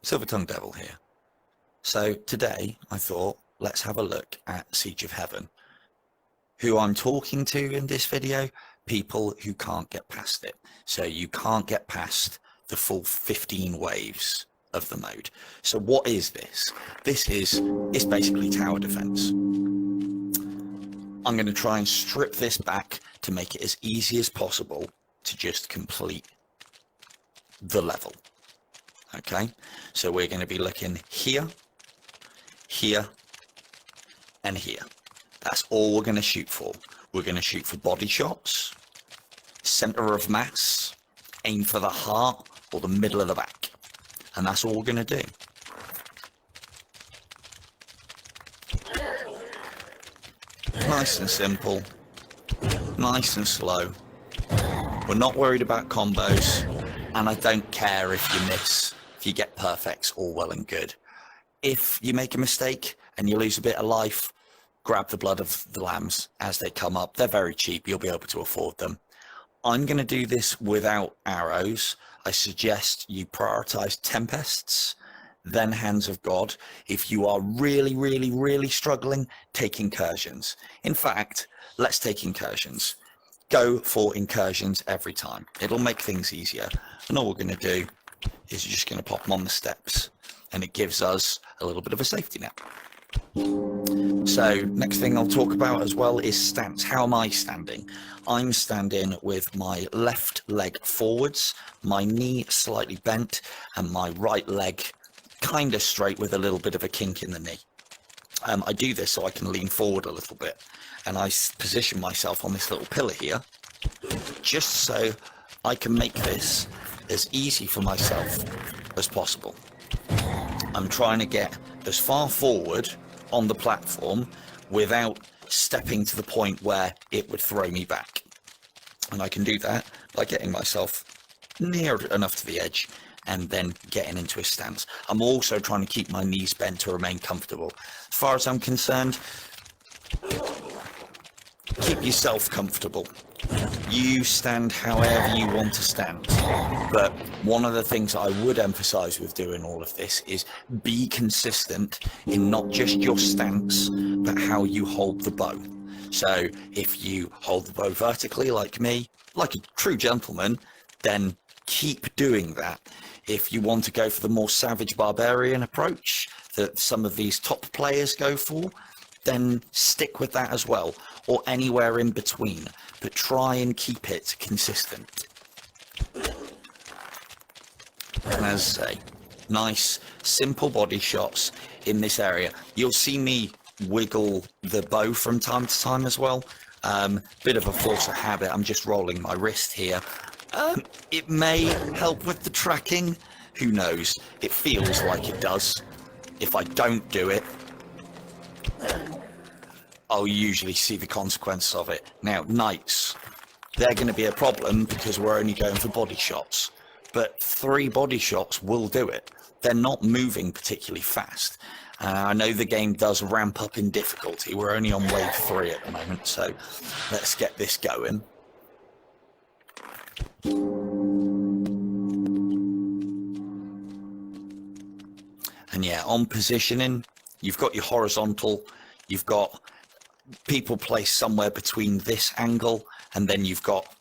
Silver Tongue Devil here. So today I thought let's have a look at Siege of Heaven. Who I'm talking to in this video? People who can't get past it. So you can't get past the full 15 waves of the mode. So what is this? It's basically tower defense. I'm going to try and strip this back to make it as easy as possible to just complete the level. Okay, so we're going to be looking here, here, and here. That's all we're going to shoot for. We're going to shoot for body shots, center of mass, aim for the heart or the middle of the back. And that's all we're going to do. Nice and simple, nice and slow. We're not worried about combos, and I don't care if you miss. If you get perfects, all well and good. If you make a mistake and you lose a bit of life, grab the blood of the lambs as they come up. They're very cheap. You'll be able to afford them. I'm going to do this without arrows. I suggest you prioritize tempests, then hands of God. If you are really struggling, take incursions. In fact, let's take incursions. Go for incursions every time. It'll make things easier. And all we're going to do is you're just going to pop them on the steps, and it gives us a little bit of a safety net. So next thing I'll talk about as well is stance. How am I standing? I'm standing with my left leg forwards, my knee slightly bent, and my right leg kind of straight with a little bit of a kink in the knee. I do this so I can lean forward a little bit, and I position myself on this little pillar here just so I can make this as easy for myself as possible. I'm trying to get as far forward on the platform without stepping to the point where it would throw me back. And I can do that by getting myself near enough to the edge and then getting into a stance. I'm also trying to keep my knees bent to remain comfortable. As far as I'm concerned, keep yourself comfortable. You stand however you want to stand. But one of the things I would emphasize with doing all of this is be consistent in not just your stance, but how you hold the bow. So if you hold the bow vertically like me, like a true gentleman, then keep doing that. If you want to go for the more savage barbarian approach that some of these top players go for, then stick with that as well, or anywhere in between, but try and keep it consistent. And as I say, nice, simple body shots in this area. You'll see me wiggle the bow from time to time as well. Bit of a force of habit. I'm just rolling my wrist here. It may help with the tracking. Who knows? It feels like it does. If I don't do it, I'll usually see the consequence of it. Now, knights, they're going to be a problem because we're only going for body shots. But 3 body shots will do it. They're not moving particularly fast. I know the game does ramp up in difficulty. We're only on wave 3 at the moment, so let's get this going. And yeah, on positioning, you've got your horizontal, you've got people placed somewhere between this angle, and then you've got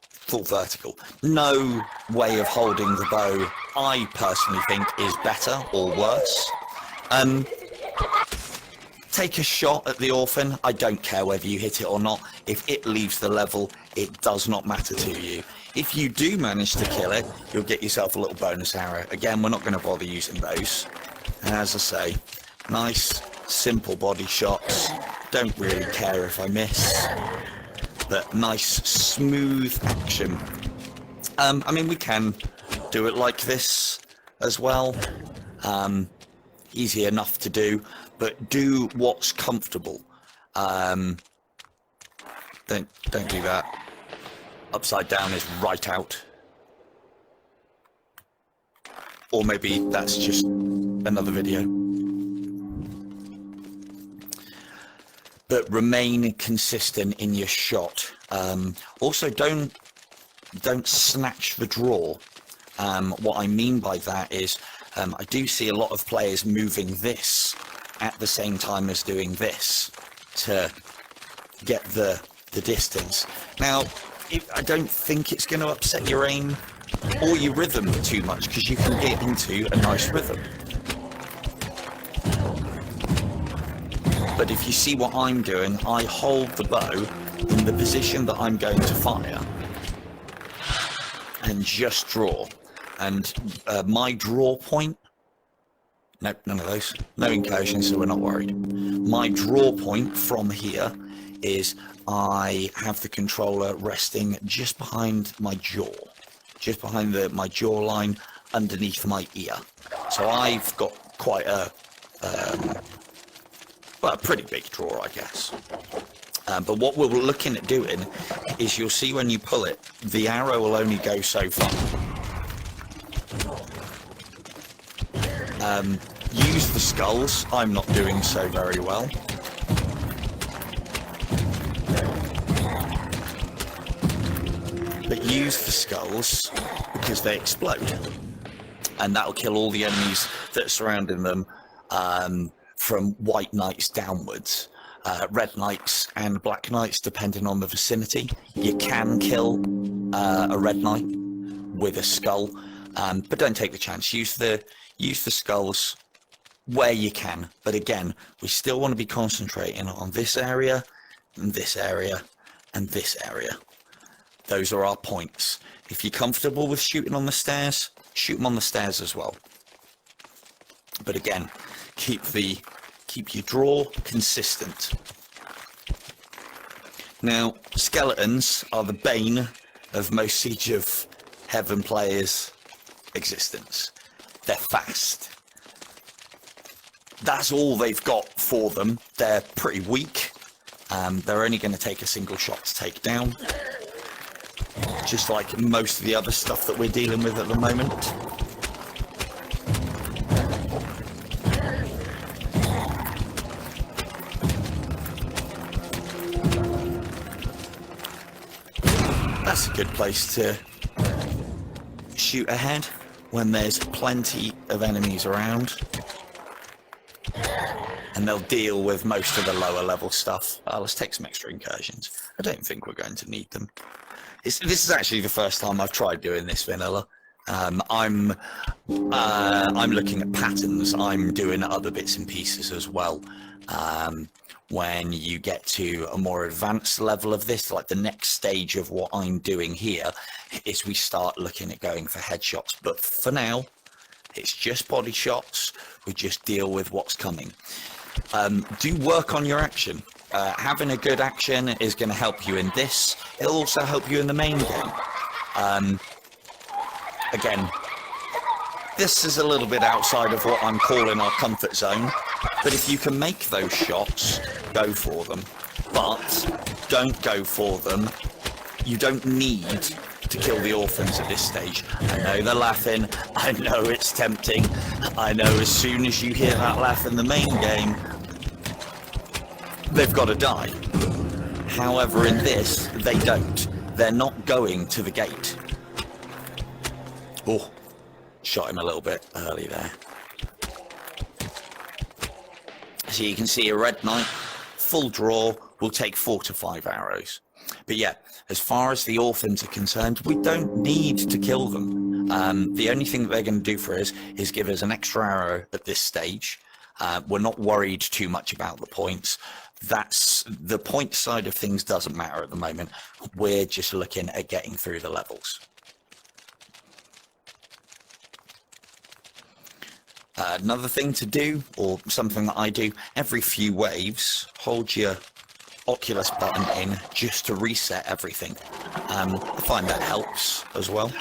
full vertical. No way of holding the bow, I personally think, is better or worse. Take a shot at the orphan. I don't care whether you hit it or not. If it leaves the level, it does not matter to you. If you do manage to kill it, you'll get yourself a little bonus arrow. Again, we're not going to bother using those. And as I say, nice, simple body shots. Don't really care if I miss, but nice, smooth action. I mean, we can do it like this as well. Easy enough to do, but do what's comfortable. Don't do that. Upside down is right out. Or maybe that's just another video. But remain consistent in your shot. Also, don't snatch the draw. What I mean by that is I do see a lot of players moving this at the same time as doing this to get the distance. Now, I don't think it's going to upset your aim or your rhythm too much, because you can get into a nice rhythm. But if you see what I'm doing, I hold the bow in the position that I'm going to fire and just draw. And my draw point, nope, none of those, no incursions, so we're not worried. My draw point from here is I have the controller resting just behind my jaw, just behind my jawline, underneath my ear. So I've got quite a pretty big draw, I guess. But what we're looking at doing is, you'll see when you pull it, the arrow will only go so far. Use the skulls. I'm not doing so very well. But use the skulls because they explode. And that'll kill all the enemies that are surrounding them, from white knights downwards. Red knights and black knights, depending on the vicinity. You can kill a red knight with a skull, but don't take the chance. Use the skulls where you can. But again, we still want to be concentrating on this area, and this area, and this area. Those are our points. If you're comfortable with shooting on the stairs, shoot them on the stairs as well. But again, keep your draw consistent. Now, skeletons are the bane of most Siege of Heaven players' existence. They're fast. That's all they've got for them. They're pretty weak. They're only going to take a single shot to take down, just like most of the other stuff that we're dealing with at the moment. That's a good place to shoot ahead when there's plenty of enemies around, and they'll deal with most of the lower level stuff. Let's take some extra incursions. I don't think we're going to need them. This is actually the first time I've tried doing this vanilla. I'm looking at patterns. I'm doing other bits and pieces as well. When you get to a more advanced level of this, like the next stage of what I'm doing here, is we start looking at going for headshots. But for now, it's just body shots. We just deal with what's coming. Do work on your action. Having a good action is going to help you in this. It'll also help you in the main game. Again, this is a little bit outside of what I'm calling our comfort zone, but if you can make those shots, go for them. But don't go for them. You don't need to kill the orphans at this stage. I know they're laughing. I know it's tempting. I know as soon as you hear that laugh in the main game, they've got to die. However, in this, they don't. They're not going to the gate. Oh, shot him a little bit early there. So you can see a red knight, full draw, will take 4 to 5 arrows. But yeah, as far as the orphans are concerned, we don't need to kill them. The only thing that they're going to do for us is give us an extra arrow at this stage. We're not worried too much about the points. That's the point side of things doesn't matter at the moment. We're just looking at getting through the levels. Another thing to do, or something that I do, every few waves, hold your Oculus button in just to reset everything. I find that helps as well.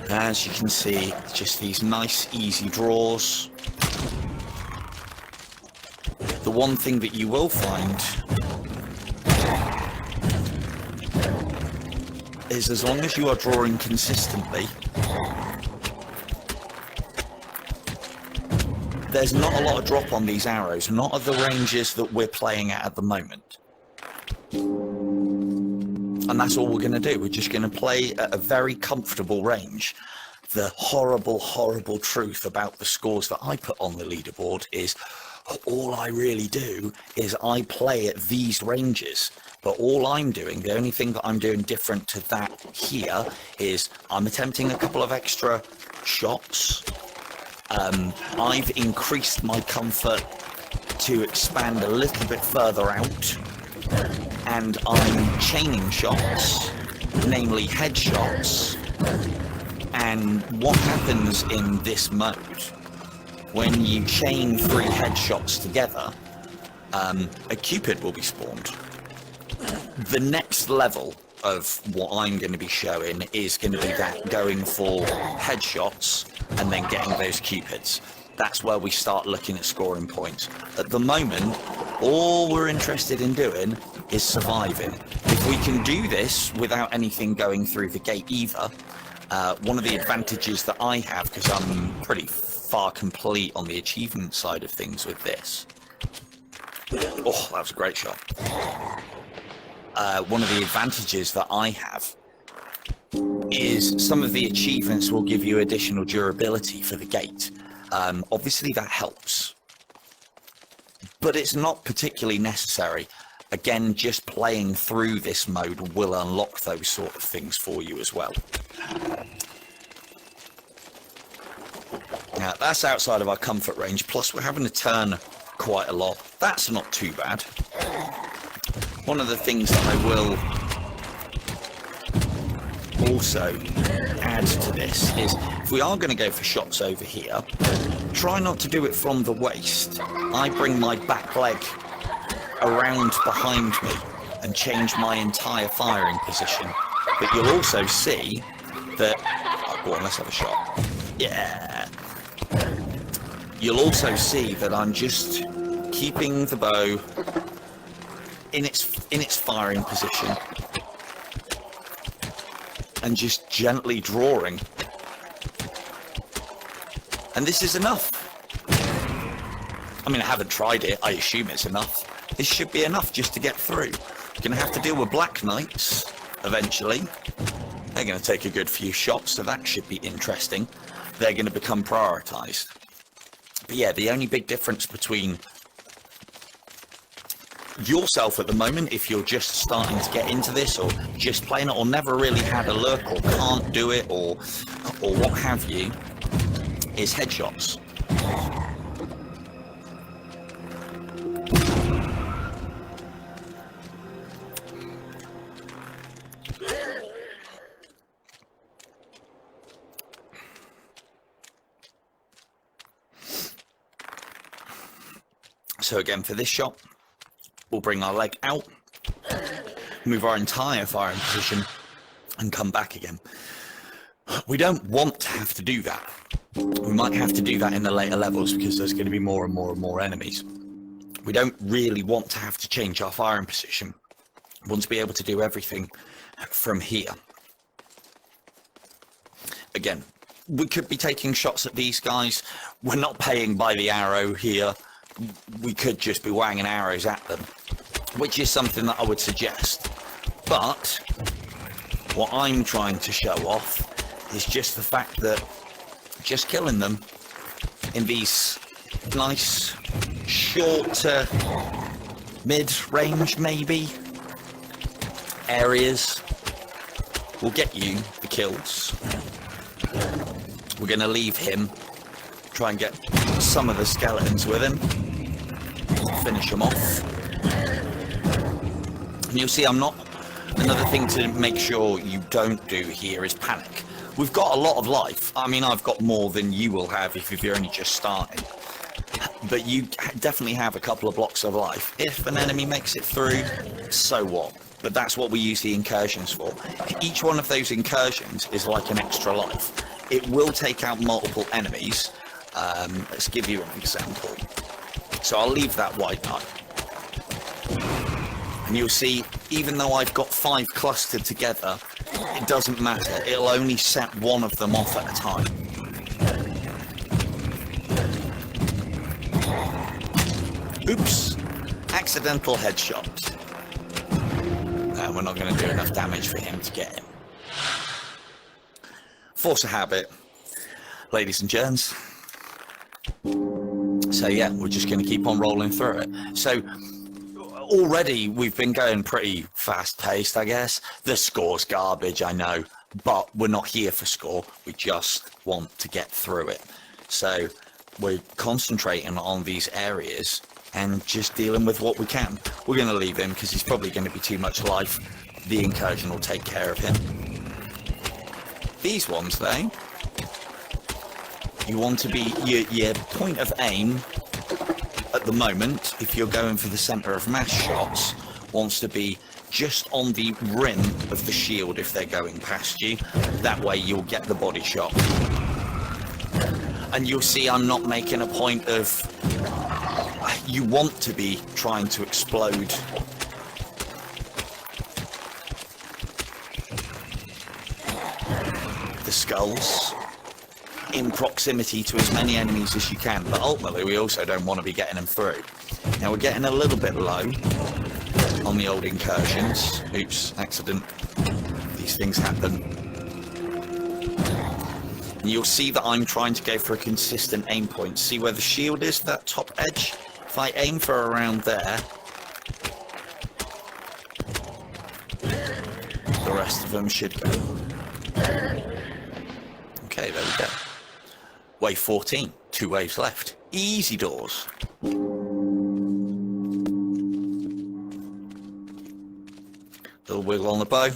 As you can see, just these nice easy draws. The one thing that you will find is, as long as you are drawing consistently, there's not a lot of drop on these arrows, not at the ranges that we're playing at the moment. And that's all we're going to do. We're just going to play at a very comfortable range. The horrible, horrible truth about the scores that I put on the leaderboard is all I really do is I play at these ranges. But all I'm doing, the only thing that I'm doing different to that here is I'm attempting a couple of extra shots. I've increased my comfort to expand a little bit further out. And I'm chaining shots, namely headshots. And what happens in this mode, when you chain 3 headshots together, a Cupid will be spawned. The next level of what I'm going to be showing is going to be that going for headshots and then getting those Cupids. That's where we start looking at scoring points. At the moment, all we're interested in doing is surviving. If we can do this without anything going through the gate either, one of the advantages that I have, because I'm pretty far complete on the achievement side of things with this. Oh, that was a great shot. One of the advantages that I have is some of the achievements will give you additional durability for the gate. Obviously that helps, but it's not particularly necessary. Again, just playing through this mode will unlock those sort of things for you as well. Now, that's outside of our comfort range, plus we're having to turn quite a lot. That's not too bad. One of the things that I will also add to this is, if we are going to go for shots over here, try not to do it from the waist. I bring my back leg around behind me and change my entire firing position. But you'll also see that... Oh, go on, let's have a shot. Yeah. You'll also see that I'm just keeping the bow in its firing position and just gently drawing. And this is enough. I mean, I haven't tried it. I assume it's enough. This should be enough just to get through. You're going to have to deal with Black Knights eventually. They're going to take a good few shots, so that should be interesting. They're going to become prioritized. But yeah, the only big difference between yourself at the moment, if you're just starting to get into this, or just playing it, or never really had a look, or can't do it, or what have you, is headshots. So again, for this shot, we'll bring our leg out, move our entire firing position, and come back again. We don't want to have to do that. We might have to do that in the later levels because there's going to be more and more and more enemies. We don't really want to have to change our firing position. We want to be able to do everything from here. Again, we could be taking shots at these guys. We're not paying by the arrow here. We could just be wanging arrows at them, which is something that I would suggest. But what I'm trying to show off is just the fact that just killing them in these nice short mid-range maybe areas will get you the kills. We're going to leave him, try and get some of the skeletons with him, finish him off. And you'll see I'm not... Another thing to make sure you don't do here is panic. We've got a lot of life. I mean, I've got more than you will have if you're only just starting. But you definitely have a couple of blocks of life. If an enemy makes it through, so what? But that's what we use the incursions for. Each one of those incursions is like an extra life. It will take out multiple enemies. Let's give you an example. So I'll leave that white knight. And you'll see, even though I've got 5 clustered together, it doesn't matter. It'll only set one of them off at a time. Oops. Accidental headshot. And we're we're not going to do enough damage for him to get him. Force of habit, ladies and gents. So yeah, we're just going to keep on rolling through it. So already we've been going pretty fast paced, I guess. The score's garbage, I know, but we're not here for score. We just want to get through it. So we're concentrating on these areas and just dealing with what we can. We're going to leave him because he's probably going to be too much life. The incursion will take care of him. These ones, though, you want to be your point of aim at the moment, if you're going for the centre of mass shots, wants to be just on the rim of the shield if they're going past you. That way you'll get the body shot. And you'll see I'm not making a point of... You want to be trying to explode the skulls in proximity to as many enemies as you can, but ultimately we also don't want to be getting them through. Now we're getting a little bit low on the old incursions. Oops, accident. These things happen. And you'll see that I'm trying to go for a consistent aim point. See where the shield is, that top edge? If I aim for around there, the rest of them should go. Okay, there we go. Wave 14, 2 waves left. Easy doors. Little wiggle on the bow.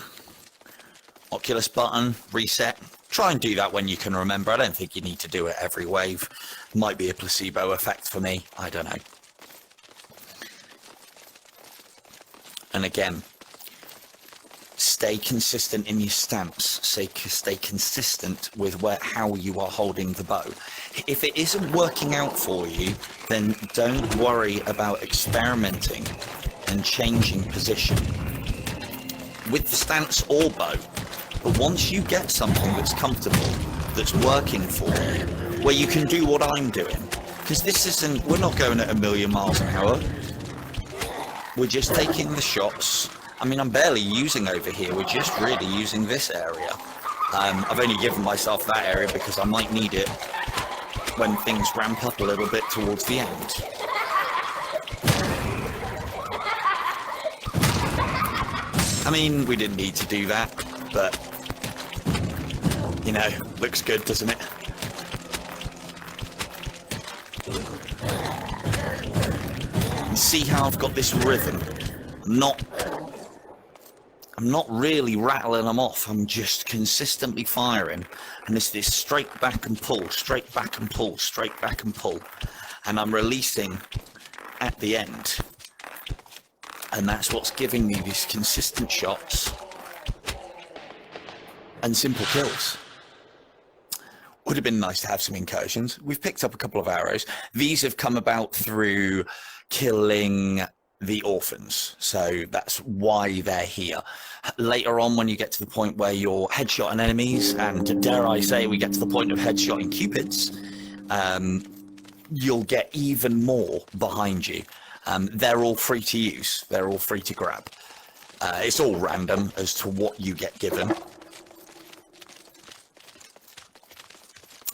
Oculus button, reset. Try and do that when you can remember. I don't think you need to do it every wave. Might be a placebo effect for me. I don't know. And again, stay consistent in your stance. Stay consistent with how you are holding the bow. If it isn't working out for you, then don't worry about experimenting and changing position with the stance or bow. But once you get something that's comfortable, that's working for you, where you can do what I'm doing, because this isn't, we're not going at 1,000,000 miles an hour. We're just taking the shots. I mean, I'm barely using over here. We're just really using this area. I've only given myself that area because I might need it when things ramp up a little bit towards the end. I mean, we didn't need to do that, but, you know, looks good, doesn't it? And see how I've got this rhythm. I'm not really rattling them off. I'm just consistently firing. And it's this straight back and pull, straight back and pull, straight back and pull. And I'm releasing at the end. And that's what's giving me these consistent shots and simple kills. Would have been nice to have some incursions. We've picked up a couple of arrows. These have come about through killing the orphans, so that's why they're here. Later on, when you get to the point where you're headshotting enemies, and dare I say we get to the point of headshotting cupids, you'll get even more behind you. They're all free to use, they're all free to grab. It's all random as to what you get given.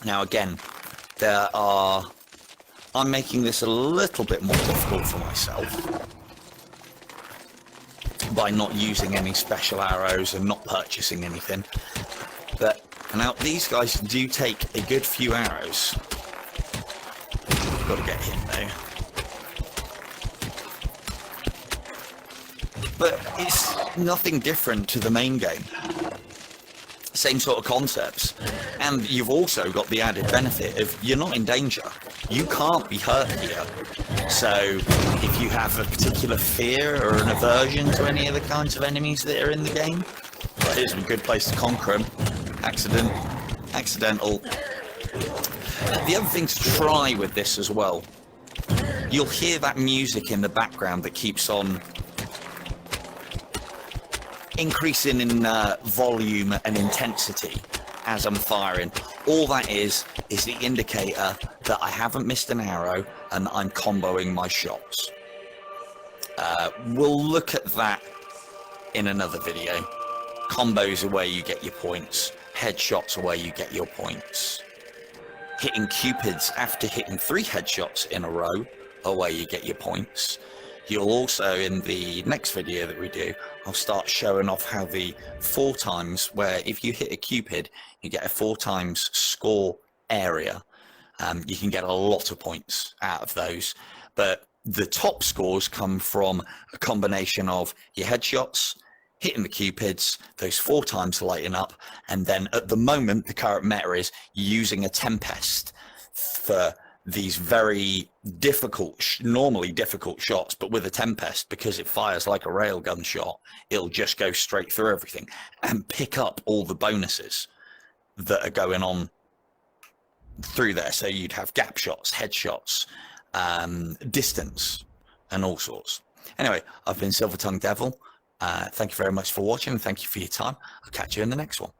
Now again, I'm making this a little bit more difficult for myself by not using any special arrows and not purchasing anything. But now these guys do take a good few arrows. Got to get him though. But it's nothing different to the main game. Same sort of concepts, and you've also got the added benefit of you're not in danger. You can't be hurt here. So if you have a particular fear or an aversion to any of the kinds of enemies that are in the game, well, here's a good place to conquer them. Accidental. The other thing to try with this as well, you'll hear that music in the background that keeps on increasing in volume and intensity as I'm firing. All that is the indicator that I haven't missed an arrow and I'm comboing my shots. We'll look at that in another video. Combos are where you get your points. Headshots are where you get your points. Hitting cupids after hitting 3 headshots in a row are where you get your points. You'll also, in the next video that we do, I'll start showing off how the 4 times, where if you hit a cupid, you get a 4 times score area. You can get a lot of points out of those. But the top scores come from a combination of your headshots, hitting the cupids, those 4 times lighting up, and then at the moment, the current meta is using a Tempest for these very difficult, normally difficult shots, but with a Tempest, because it fires like a railgun shot, it'll just go straight through everything and pick up all the bonuses that are going on through there. So you'd have gap shots, headshots, distance, and all sorts. Anyway, I've been Silver Tongue Devil. Thank you very much for watching. Thank you for your time. I'll catch you in the next one.